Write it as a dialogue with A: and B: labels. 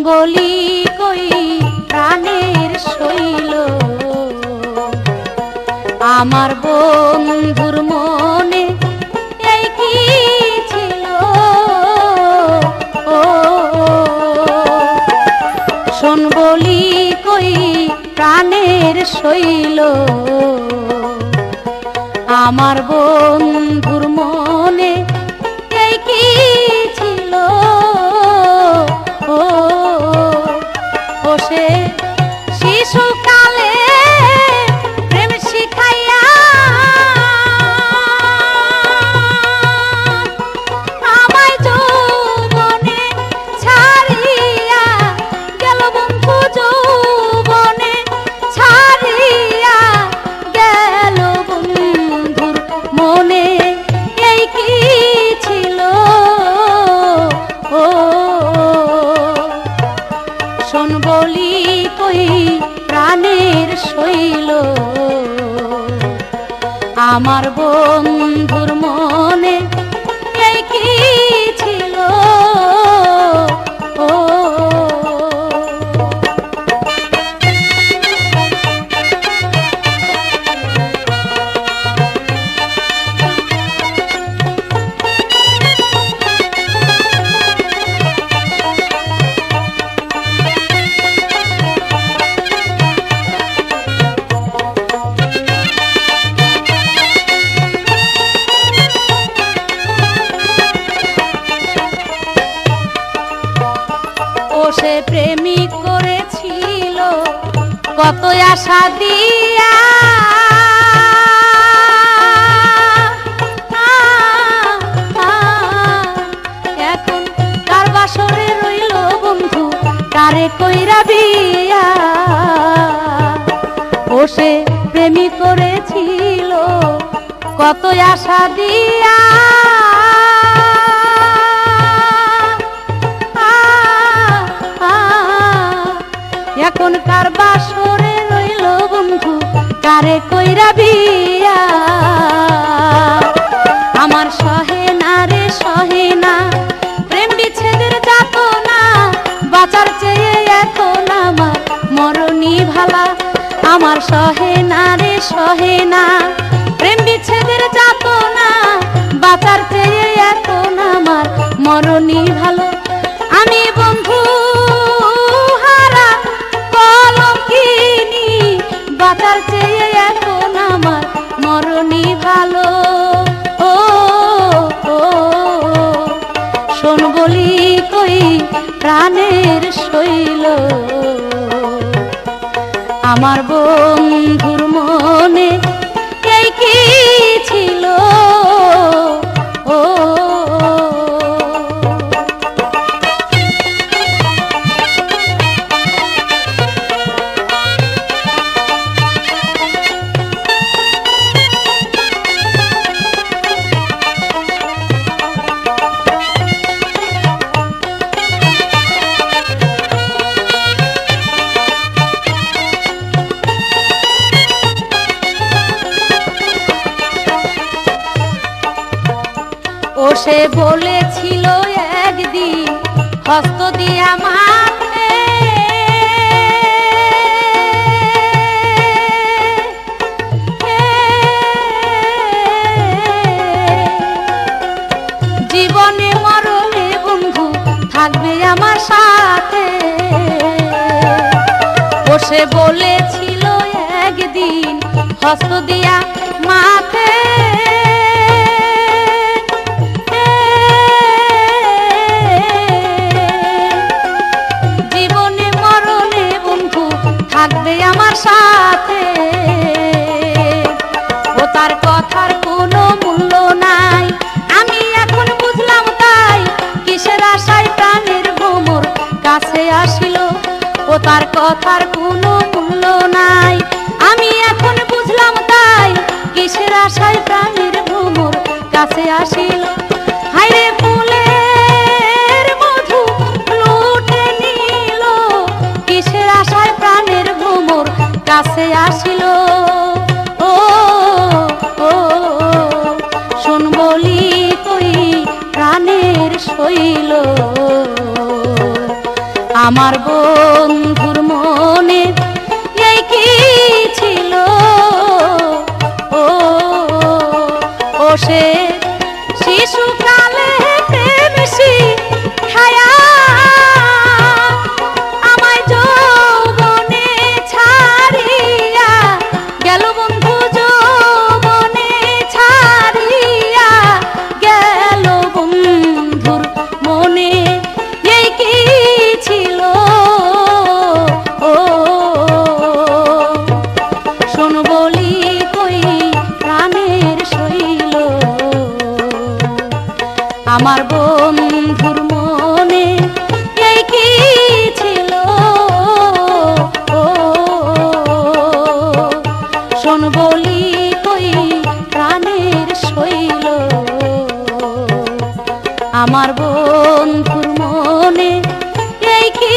A: বলি কই প্রাণের শৈল আমার বন্ধুর মনে এই কি ছিল ও শোন বলি কই প্রাণের শৈল আমার বন্ধুর মনে এই কি ছিল ও সে শিশুকালে প্রেম শিখাইয়া আমায় যৌবনে ছাড়িয়া গেল বন্ধু যৌবনে ছাড়িয়া গেল বন্ধুর মনে এই কি ছিল ও শোন বলি কই প্রাণের শৈল আমার বন্ধুর মনে এই কি ছিল ও সে প্রেমিক করেছিল কত আশা দিয়া এখন কার বাসরে রইল বন্ধু কারে কইরা বিয়া ও সে প্রেমিক করেছিল কত আশা দিয়া এখন কার বাসরে রইল বন্ধু কারে কইরা বিয়া আমার সহে না রে সহে না প্রেম বিচ্ছেদের যাতনা বাঁচার চেয়ে এখন আমার মরণই ভালা আমার সহে না রে সহে না প্রেম বিচ্ছেদের যাতনা বাঁচার চেয়ে এখন আমার মরণই ভালো আমি বন্ধু বাঁচার চেয়ে এখন আমার মরণই ভালো ও শোন বলি কই প্রাণের শৈল আমার বন্ধুর মনে এই কি ছিল ও ও সে বলেছিল একদিন হস্ত দিয়া মাথে জীবনে মরণে বন্ধু থাকবে আমার সাথে ও সে বলেছিল একদিন হস্ত দিয়া মাথে থাকবে আমার সাথে ও তার কথার কোনো মূল্য নাই আমি এখন বুঝলাম তাই কিসের আশায় প্রাণের ভ্রমর কাছে আসিল ও তার কথার কোনো মূল্য নাই আমি এখন বুঝলাম তাই কিসের আশায় প্রাণের ভ্রমর কাছে আসিল হায়রে ফুলের মধু লুটে নিল কিসের আশায় প্রাণের ভ্রমর কাছে আসিল ও শোন বলি কই প্রাণের শৈল আমার বন্ধুর মনে এই কি ছিল, ও ও সে শিশুকালে প্রেম শিখায়া আমায় যৌবনে ছাড়িয়া গেল, বন্ধু যৌবনে ছাড়িয়া গেল। বন্ধুর মনে এই কি ছিল, ও শোন বলি কই প্রাণের শৈল, আমার বন্ধুর মনে এই কি ছিল, ও শোন বলি কই প্রাণের শৈল, আমার বন্ধুর মনে এই কি